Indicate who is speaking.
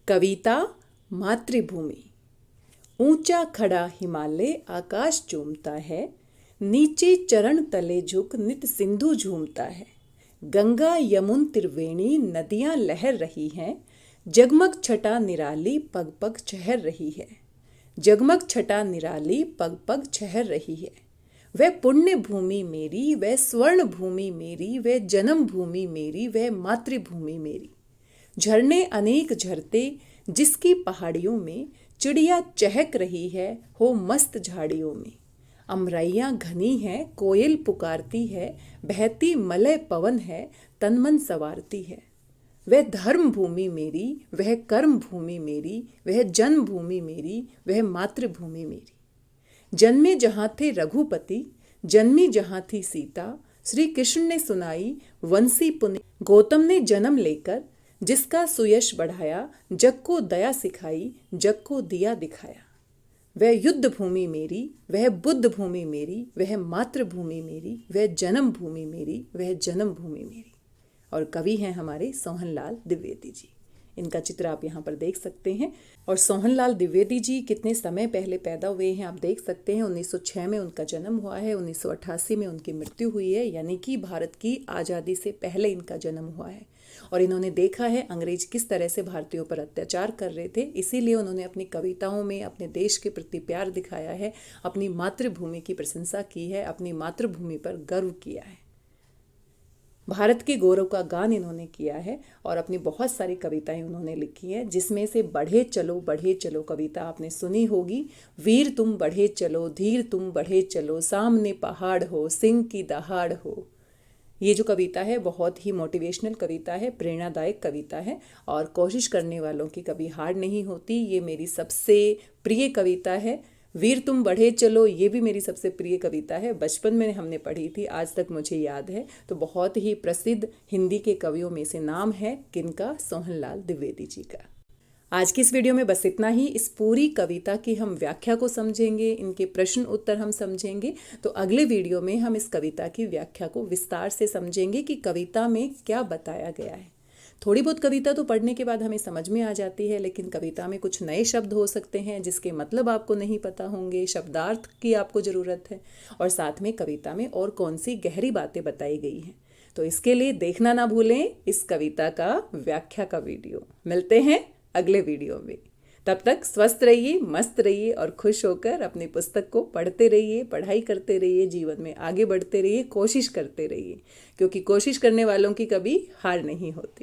Speaker 1: कविता मातृभूमि। ऊंचा खड़ा हिमालय आकाश चूमता है, नीचे चरण तले झुक नित सिंधु झूमता है। गंगा यमुन त्रिवेणी नदियां लहर रही हैं, जगमग छटा निराली पग पग चहर रही है। जगमग छटा निराली पग पग चहर रही है। वह पुण्य भूमि मेरी, वह स्वर्ण भूमि मेरी, वह जन्म भूमि मेरी, वह मातृभूमि मेरी। झरने अनेक झरते जिसकी पहाड़ियों में, चिड़िया चहक रही है हो मस्त झाड़ियों में। अमरैया घनी है, कोयल पुकारती है, बहती मलय पवन है, तन मन संवारती है। वह धर्म भूमि मेरी, वह कर्म भूमि मेरी, वह जन्म भूमि मेरी, वह मातृभूमि मेरी। जन्मे जहाँ थे रघुपति, जन्मी जहाँ थी सीता, श्री कृष्ण ने सुनाई वंशी पुनि। गौतम ने जन्म लेकर जिसका सुयश बढ़ाया, जग को दया सिखाई, जग को दिया दिखाया। वह युद्ध भूमि मेरी, वह बुद्ध भूमि मेरी, वह मातृभूमि मेरी, वह जन्म भूमि मेरी, वह जन्म भूमि मेरी। और कवि हैं हमारे सोहनलाल द्विवेदी जी। इनका चित्र आप यहाँ पर देख सकते हैं। और सोहनलाल द्विवेदी जी कितने समय पहले पैदा हुए हैं आप देख सकते हैं। 1906 में उनका जन्म हुआ है, 1988 में उनकी मृत्यु हुई है, यानी कि भारत की आज़ादी से पहले इनका जन्म हुआ है। और इन्होंने देखा है अंग्रेज किस तरह से भारतीयों पर अत्याचार कर रहे थे, इसीलिए उन्होंने अपनी कविताओं में अपने देश के प्रति प्यार दिखाया है, अपनी मातृभूमि की प्रशंसा की है, अपनी मातृभूमि पर गर्व किया है। भारत के गौरव का गान इन्होंने किया है और अपनी बहुत सारी कविताएं उन्होंने लिखी हैं, जिसमें से बढ़े चलो कविता आपने सुनी होगी। वीर तुम बढ़े चलो, धीर तुम बढ़े चलो, सामने पहाड़ हो, सिंह की दहाड़ हो। ये जो कविता है बहुत ही मोटिवेशनल कविता है, प्रेरणादायक कविता है और कोशिश करने वालों की कभी हार नहीं होती। ये मेरी सबसे प्रिय कविता है। वीर तुम बढ़े चलो ये भी मेरी सबसे प्रिय कविता है। बचपन में हमने पढ़ी थी, आज तक मुझे याद है। तो बहुत ही प्रसिद्ध हिंदी के कवियों में से नाम है किनका? सोहनलाल द्विवेदी जी का। आज की इस वीडियो में बस इतना ही। इस पूरी कविता की हम व्याख्या को समझेंगे, इनके प्रश्न उत्तर हम समझेंगे। तो अगले वीडियो में हम इस कविता की व्याख्या को विस्तार से समझेंगे कि कविता में क्या बताया गया है। थोड़ी बहुत कविता तो पढ़ने के बाद हमें समझ में आ जाती है, लेकिन कविता में कुछ नए शब्द हो सकते हैं जिसके मतलब आपको नहीं पता होंगे, शब्दार्थ की आपको ज़रूरत है, और साथ में कविता में और कौन सी गहरी बातें बताई गई हैं। तो इसके लिए देखना ना भूलें इस कविता का व्याख्या का वीडियो। मिलते हैं अगले वीडियो में। तब तक स्वस्थ रहिए, मस्त रहिए और खुश होकर अपनी पुस्तक को पढ़ते रहिए, पढ़ाई करते रहिए, जीवन में आगे बढ़ते रहिए, कोशिश करते रहिए, क्योंकि कोशिश करने वालों की कभी हार नहीं होती।